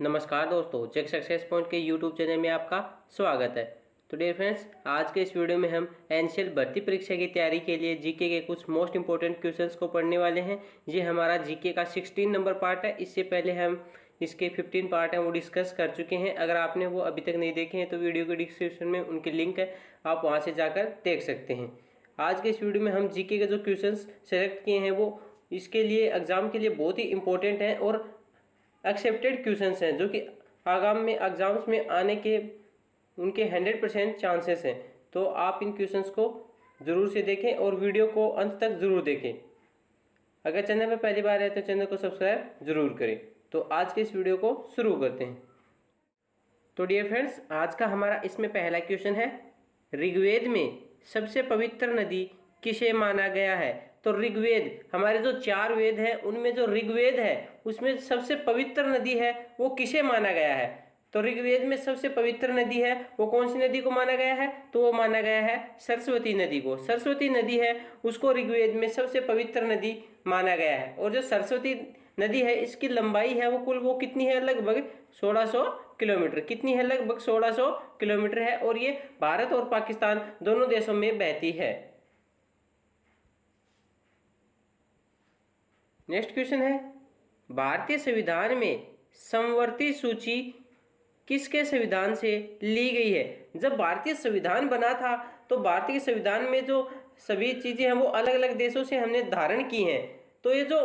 नमस्कार दोस्तों, check success point के यूट्यूब चैनल में आपका स्वागत है। तो डियर फ्रेंड्स, आज के इस वीडियो में हम एनसीएल भर्ती परीक्षा की तैयारी के लिए जीके के कुछ मोस्ट इंपॉर्टेंट क्वेश्चंस को पढ़ने वाले हैं। ये हमारा जीके का 16 नंबर पार्ट है। इससे पहले हम इसके 15 पार्ट हैं वो डिस्कस कर चुके हैं। अगर आपने वो अभी तक नहीं देखे हैं तो वीडियो के डिस्क्रिप्शन में उनकी लिंक है, आप वहाँ से जाकर देख सकते हैं। आज के इस वीडियो में हम जीके के जो क्वेश्चन सेलेक्ट किए हैं वो इसके लिए एग्जाम के लिए बहुत ही इंपॉर्टेंट हैं और एक्सेप्टेड क्वेश्चंस हैं, जो कि आगाम में एग्जाम्स में आने के उनके 100% चांसेस हैं। तो आप इन क्वेश्चंस को ज़रूर से देखें और वीडियो को अंत तक ज़रूर देखें। अगर चैनल पर पहली बार है तो चैनल को सब्सक्राइब ज़रूर करें। तो आज के इस वीडियो को शुरू करते हैं। तो डियर फ्रेंड्स, आज का हमारा इसमें पहला क्वेश्चन है, ऋग्वेद में सबसे पवित्र नदी किसे माना गया है? तो ऋग्वेद, हमारे जो 4 वेद हैं उनमें जो ऋग्वेद है उसमें सबसे पवित्र नदी है वो किसे माना गया है? तो ऋग्वेद में सबसे पवित्र नदी है वो कौन सी नदी को माना गया है? तो वो माना गया है सरस्वती नदी को। सरस्वती नदी है उसको ऋग्वेद में सबसे पवित्र नदी माना गया है। और जो सरस्वती नदी है इसकी लंबाई है वो कितनी है? लगभग 1600 किलोमीटर। कितनी है? लगभग 1600 किलोमीटर है। और ये भारत और पाकिस्तान दोनों देशों में बहती है। नेक्स्ट क्वेश्चन है, भारतीय संविधान में समवर्ती सूची किसके संविधान से ली गई है? जब भारतीय संविधान बना था तो भारतीय संविधान में जो सभी चीजें हैं वो अलग अलग देशों से हमने धारण की हैं। तो ये जो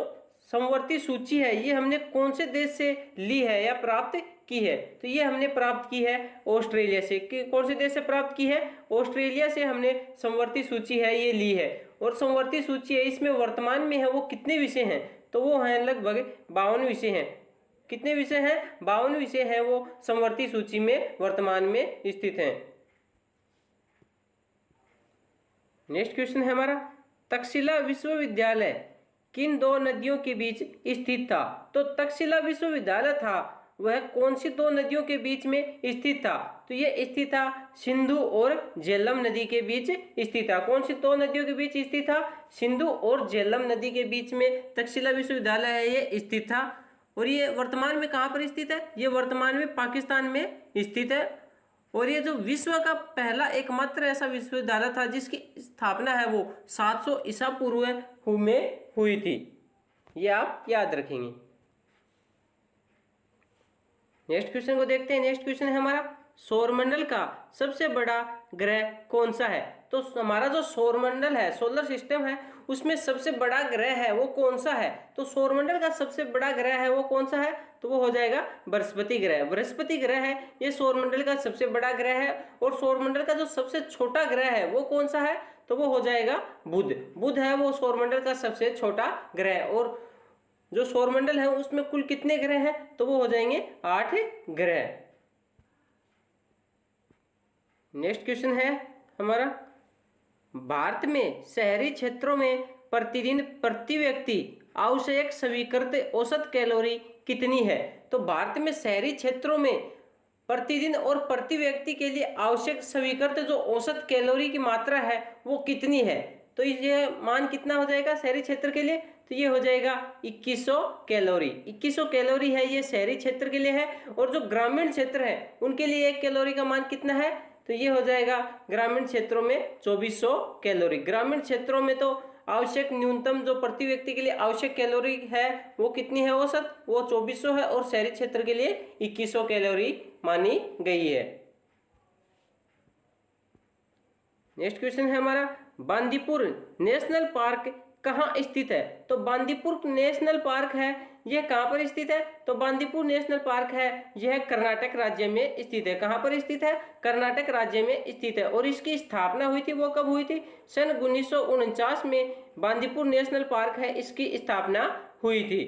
समवर्ती सूची है ये हमने कौन से देश से ली है या प्राप्त की है? तो ये हमने प्राप्त की है ऑस्ट्रेलिया से। कौन से देश से प्राप्त की है? ऑस्ट्रेलिया से हमने समवर्ती सूची है ये ली है। और समवर्ती सूची है इसमें वर्तमान में है वो कितने विषय हैं? तो वो हैं लगभग 52 विषय हैं। कितने विषय हैं? 52 विषय हैं वो समवर्ती सूची में वर्तमान में स्थित हैं। नेक्स्ट क्वेश्चन है हमारा, तक्षशिला विश्वविद्यालय किन 2 नदियों के बीच स्थित था? तो तक्षशिला विश्वविद्यालय था वह कौन सी 2 नदियों के बीच में स्थित था? तो यह स्थित था सिंधु और झेलम नदी के बीच स्थित था। कौन सी 2 नदियों के बीच स्थित था? सिंधु और झेलम नदी के बीच में तक्षशिला विश्वविद्यालय है ये स्थित था। और ये वर्तमान में कहाँ पर स्थित है? ये वर्तमान में पाकिस्तान में स्थित है। और ये जो विश्व का पहला एकमात्र ऐसा विश्वविद्यालय था जिसकी स्थापना है वो 700 ईसा पूर्व में हुई थी। ये आप याद रखेंगे। नेक्स्ट क्वेश्चन को देखते हैं। नेक्स्ट क्वेश्चन है हमारा, सौरमंडल का सबसे बड़ा ग्रह कौन सा है? तो हमारा जो सौरमंडल है, सोलर सिस्टम है, उसमें सबसे बड़ा ग्रह है वो कौन सा है? तो सौरमंडल का सबसे बड़ा ग्रह है वो कौन सा है? तो वो हो जाएगा बृहस्पति ग्रह। बृहस्पति ग्रह है ये सौरमंडल का सबसे बड़ा ग्रह है। और सौरमंडल का जो सबसे छोटा ग्रह है वो कौन सा है? तो वो हो जाएगा बुध। बुध है वो सौरमंडल का सबसे छोटा ग्रह। और जो सौरमंडल है उसमें कुल कितने ग्रह हैं? तो वो हो जाएंगे 8 ग्रह। नेक्स्ट क्वेश्चन है हमारा, भारत में शहरी क्षेत्रों में प्रतिदिन प्रति व्यक्ति आवश्यक स्वीकृत औसत कैलोरी कितनी है? तो भारत में शहरी क्षेत्रों में प्रतिदिन और प्रति व्यक्ति के लिए आवश्यक स्वीकृत जो औसत कैलोरी की मात्रा है वो कितनी है? तो ये मान कितना हो जाएगा शहरी क्षेत्र के लिए? तो ये हो जाएगा 2100 कैलोरी। 2100 कैलोरी है ये शहरी क्षेत्र के लिए है। और जो ग्रामीण क्षेत्र है उनके लिए 1 कैलोरी का मान कितना है? तो ये हो जाएगा ग्रामीण क्षेत्रों में 2400 कैलोरी। ग्रामीण क्षेत्रों में तो आवश्यक न्यूनतम जो प्रति व्यक्ति के लिए आवश्यक कैलोरी है वो कितनी है औसत? वो 2400 है। और शहरी क्षेत्र के लिए 2100 कैलोरी मानी गई है। नेक्स्ट क्वेश्चन है हमारा, बांदीपुर नेशनल पार्क कहाँ स्थित है? तो बांदीपुर नेशनल पार्क है यह कहाँ पर स्थित है? तो बांदीपुर नेशनल पार्क है यह कर्नाटक राज्य में स्थित है। कहाँ पर स्थित है? कर्नाटक राज्य में स्थित है। और इसकी स्थापना हुई थी वो कब हुई थी? सन 1949 में बांदीपुर नेशनल पार्क है इसकी स्थापना हुई थी।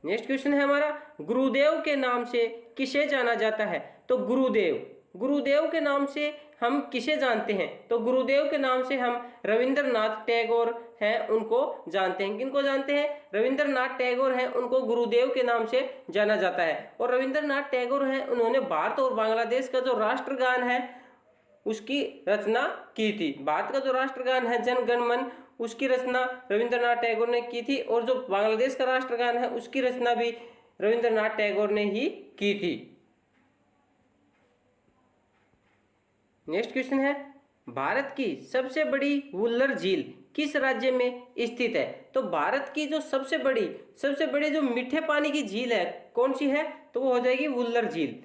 नेक्स्ट क्वेश्चन है हमारा, गुरुदेव के नाम से किसे जाना जाता है? तो गुरुदेव के नाम से हम किसे जानते हैं? तो गुरुदेव के नाम से हम रविंद्रनाथ टैगोर हैं उनको जानते हैं। किनको जानते हैं? रविंद्रनाथ टैगोर हैं उनको गुरुदेव के नाम से जाना जाता है। और रविंद्रनाथ टैगोर हैं उन्होंने भारत और बांग्लादेश का जो राष्ट्रगान है उसकी रचना की थी। भारत का जो राष्ट्रगान है जन गण मन उसकी रचना रविंद्रनाथ टैगोर ने की थी। और जो बांग्लादेश का राष्ट्रगान है उसकी रचना भी रविंद्रनाथ टैगोर ने ही की थी। नेक्स्ट क्वेश्चन है, भारत की सबसे बड़ी वुल्लर झील किस राज्य में स्थित है? तो भारत की जो सबसे बड़ी जो मीठे पानी की झील है कौन सी है? तो वो हो जाएगी वुल्लर झील।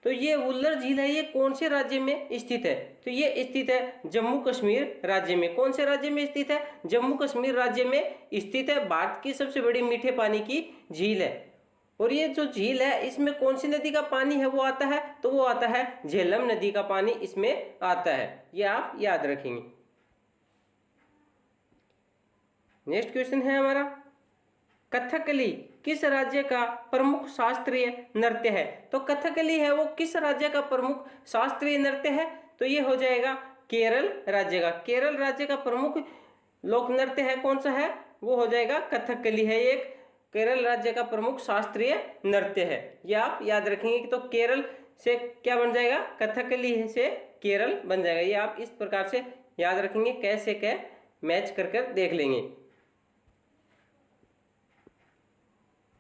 तो ये वुल्लर झील है, ये कौन से राज्य में स्थित है? तो ये स्थित है जम्मू कश्मीर राज्य में। कौन से राज्य में स्थित है? जम्मू कश्मीर राज्य में स्थित है। भारत की सबसे बड़ी मीठे पानी की झील है। और ये जो झील है इसमें कौन सी नदी का पानी है वो आता है? तो वो आता है झेलम नदी का पानी इसमें आता है। ये आप याद रखेंगे। नेक्स्ट क्वेश्चन है हमारा, कथकली किस राज्य का प्रमुख शास्त्रीय नृत्य है? तो कथकली है वो किस राज्य का प्रमुख शास्त्रीय नृत्य है? तो ये हो जाएगा केरल राज्य का। केरल राज्य का प्रमुख लोक नृत्य है कौन सा है? वो हो जाएगा कथकली है। एक केरल राज्य का प्रमुख शास्त्रीय नृत्य है। ये आप याद रखेंगे कि तो केरल से क्या बन जाएगा? कथकली से केरल बन जाएगा। ये आप इस प्रकार से याद रखेंगे, कैसे क्या मैच कर देख लेंगे।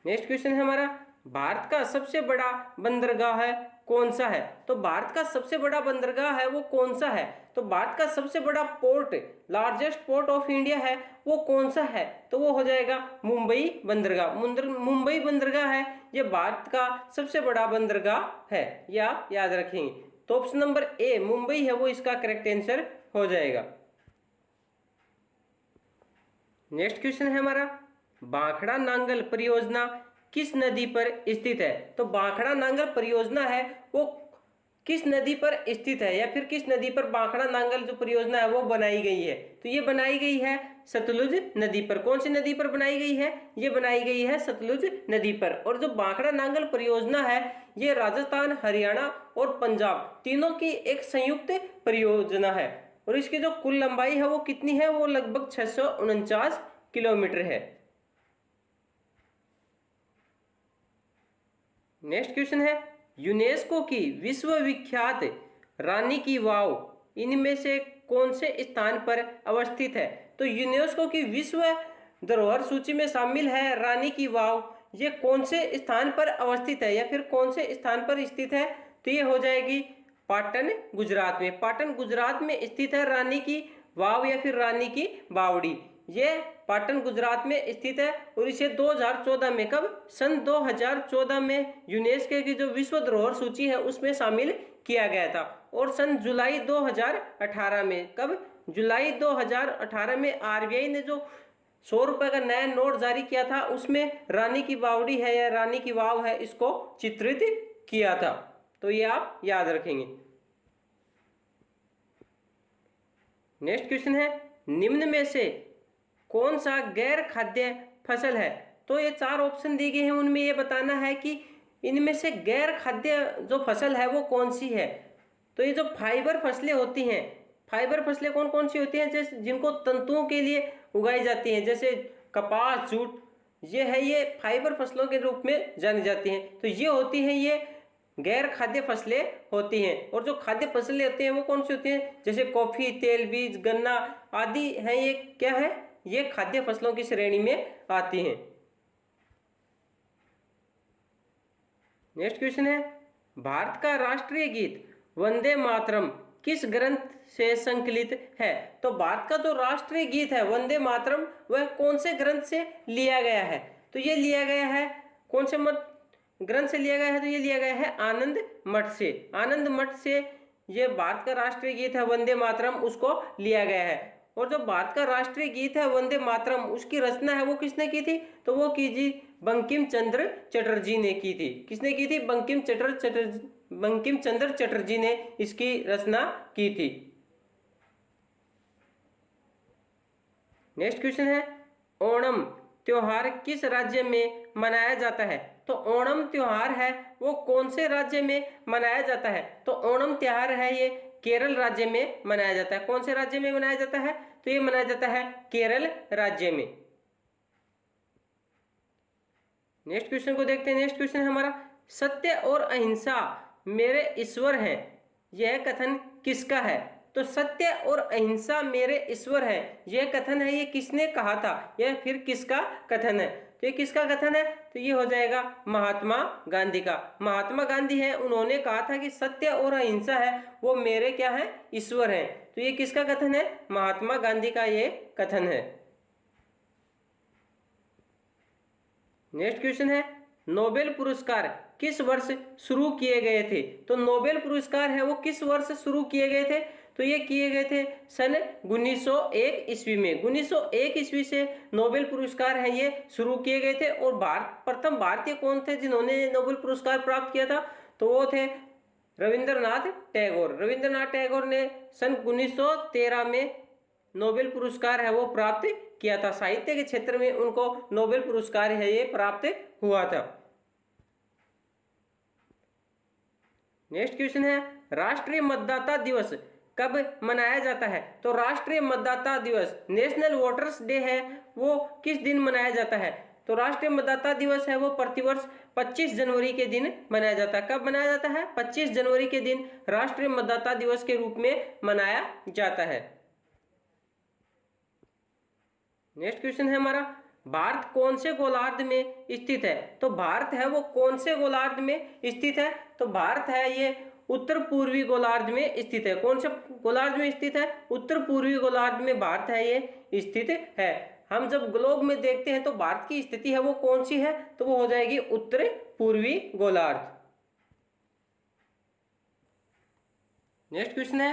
नेक्स्ट क्वेश्चन है हमारा, भारत का सबसे बड़ा बंदरगाह है कौन सा है? तो भारत का सबसे बड़ा बंदरगाह है वो कौन सा है? तो भारत का सबसे बड़ा port, largest port of India है वो कौन सा है? तो वो हो जाएगा मुंबई बंदरगाह। मुंबई बंदरगाह है ये भारत का सबसे बड़ा बंदरगाह है। ये आप याद रखेंगे। तो ऑप्शन नंबर ए मुंबई है वो इसका करेक्ट आंसर हो जाएगा। नेक्स्ट क्वेश्चन है हमारा, भाखड़ा नांगल परियोजना किस नदी पर स्थित है? तो भाखड़ा नांगल परियोजना है वो किस नदी पर स्थित है, या फिर किस नदी पर भाखड़ा नांगल जो परियोजना है वो बनाई गई है? तो ये बनाई गई है सतलुज नदी पर। कौन सी नदी पर बनाई गई है? ये बनाई गई है सतलुज नदी पर। और जो भाखड़ा नांगल परियोजना है ये राजस्थान, हरियाणा और पंजाब तीनों की एक संयुक्त परियोजना है। और इसकी जो कुल लंबाई है वो कितनी है? वो लगभग 649 किलोमीटर है। नेक्स्ट क्वेश्चन है, यूनेस्को की विश्व विख्यात रानी की वाव इनमें से कौन से स्थान पर अवस्थित है? तो यूनेस्को की विश्व धरोहर सूची में शामिल है रानी की वाव। ये कौन से स्थान पर अवस्थित है या फिर कौन से स्थान पर स्थित है? तो ये हो जाएगी पाटन गुजरात में। पाटन गुजरात में स्थित है रानी की वाव या फिर रानी की बावड़ी। ये पाटन गुजरात में स्थित है। और इसे 2014 में, कब? सन 2014 में यूनेस्को की जो विश्व धरोहर सूची है उसमें शामिल किया गया था। और सन जुलाई 2018 में, कब? जुलाई 2018 में आरबीआई ने जो 100 रुपए का नया नोट जारी किया था उसमें रानी की बावड़ी है या रानी की वाव है इसको चित्रित किया था। तो ये आप याद रखेंगे। नेक्स्ट क्वेश्चन है, निम्न में से कौन सा गैर खाद्य फसल है? तो ये 4 ऑप्शन दिए गए हैं, उनमें ये बताना है कि इनमें से गैर खाद्य जो फसल है वो कौन सी है। तो ये जो फाइबर फसलें होती हैं, फाइबर फसलें कौन कौन सी होती हैं? जैसे जिनको तंतुओं के लिए उगाई जाती हैं, जैसे कपास, जूट, ये है ये फाइबर फसलों के रूप में जानी जाती हैं। तो ये होती हैं ये गैर खाद्य फसलें होती हैं। और जो खाद्य फसलें होती हैं वो कौन सी होती हैं? जैसे कॉफी, तेल बीज, गन्ना आदि हैं। ये क्या है? ये खाद्य फसलों की श्रेणी में आती हैं। नेक्स्ट क्वेश्चन है, भारत का राष्ट्रीय गीत वंदे मातरम किस ग्रंथ से संकलित है? तो भारत का जो राष्ट्रीय गीत है वंदे मातरम वह कौन से ग्रंथ से लिया गया है? तो ये लिया गया है कौन से ग्रंथ से लिया गया है? तो ये लिया गया है आनंद मठ से। आनंद मठ से ये भारत का राष्ट्रीय गीत है वंदे मातरम उसको लिया गया है। और जो भारत का राष्ट्रीय गीत है वंदे मातरम उसकी रचना है वो किसने की थी? तो वो की जी बंकिम चंद्र चटर्जी ने की थी। किसने की थी? बंकिम चंद्र चटर्जी ने इसकी रचना की थी। नेक्स्ट क्वेश्चन है, ओणम त्योहार किस राज्य में मनाया जाता है? तो ओणम त्योहार है वो कौन से राज्य में मनाया जाता है? तो ओणम त्योहार है ये केरल राज्य में मनाया जाता है। कौन से राज्य में मनाया जाता है? तो ये मनाया जाता है केरल राज्य में। नेक्स्ट क्वेश्चन को देखते हैं। नेक्स्ट क्वेश्चन है हमारा, सत्य और अहिंसा मेरे ईश्वर हैं, यह कथन किसका है? तो सत्य और अहिंसा मेरे ईश्वर हैं, यह कथन है ये किसने कहा था? यह फिर किसका कथन है? तो ये किसका कथन है? तो ये हो जाएगा महात्मा गांधी का। महात्मा गांधी है, उन्होंने कहा था कि सत्य और अहिंसा है वो मेरे क्या है? ईश्वर हैं। तो ये किसका कथन है? महात्मा गांधी का ये कथन है। नेक्स्ट क्वेश्चन है, नोबेल पुरस्कार किस वर्ष शुरू किए गए थे? तो नोबेल पुरस्कार है वो किस वर्ष शुरू किए गए थे? तो ये किए गए थे सन 1901 ईस्वी में। 1901 ईस्वी से नोबेल पुरस्कार है ये शुरू किए गए थे। और प्रथम भारतीय कौन थे जिन्होंने नोबेल पुरस्कार प्राप्त किया था? तो वो थे रविंद्रनाथ टैगोर। रविंद्रनाथ टैगोर ने सन 1913 में नोबेल पुरस्कार है वो प्राप्त किया था। साहित्य के क्षेत्र में उनको नोबेल पुरस्कार है ये प्राप्त हुआ था। नेक्स्ट क्वेश्चन है, राष्ट्रीय मतदाता दिवस कब मनाया जाता है? तो राष्ट्रीय मतदाता दिवस, नेशनल वोटर्स डे है वो किस दिन मनाया जाता है? तो राष्ट्रीय मतदाता दिवस है वो प्रतिवर्ष 25 जनवरी के दिन मनाया जाता है। कब मनाया जाता है? 25 जनवरी के दिन राष्ट्रीय मतदाता दिवस के रूप में मनाया जाता है। नेक्स्ट क्वेश्चन है हमारा, भारत कौन से गोलार्ध में स्थित है? तो भारत है वो कौन से गोलार्ध में स्थित है? तो भारत है ये उत्तर पूर्वी गोलार्ध में स्थित है। कौन से गोलार्ध में स्थित है? उत्तर पूर्वी गोलार्ध में भारत है ये स्थित है। हम जब ग्लोब में देखते हैं तो भारत की स्थिति है वो कौन सी है? तो वो हो जाएगी उत्तर पूर्वी गोलार्ध। नेक्स्ट क्वेश्चन है,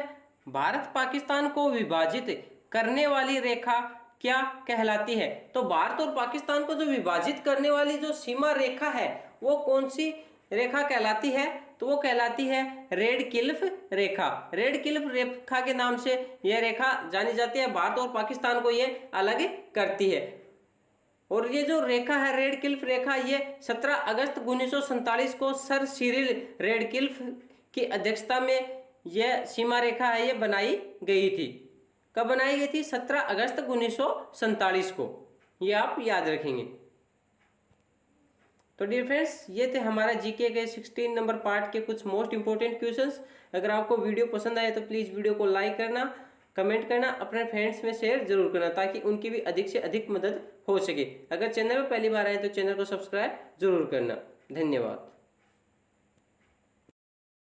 भारत पाकिस्तान को विभाजित करने वाली रेखा क्या कहलाती है? तो भारत और पाकिस्तान को जो विभाजित करने वाली जो सीमा रेखा है वो कौन सी रेखा कहलाती है? तो वो कहलाती है रेड क्लिफ रेखा। रेड क्लिफ रेखा के नाम से यह रेखा जानी जाती है। भारत और पाकिस्तान को ये अलग करती है। और ये जो रेखा है रेड क्लिफ रेखा, ये 17 अगस्त 1947 को सर सिरिल रेडक्लिफ की अध्यक्षता में यह सीमा रेखा है ये बनाई गई थी। कब बनाई गई थी? 17 अगस्त 1947 को। ये आप याद रखेंगे। तो डियर फ्रेंड्स, ये थे हमारा जीके के 16 नंबर पार्ट के कुछ मोस्ट इंपोर्टेंट क्वेश्चंस। अगर आपको वीडियो पसंद आए तो प्लीज़ वीडियो को लाइक करना, कमेंट करना, अपने फ्रेंड्स में शेयर जरूर करना ताकि उनकी भी अधिक से अधिक मदद हो सके। अगर चैनल पर पहली बार आए तो चैनल को सब्सक्राइब जरूर करना। धन्यवाद।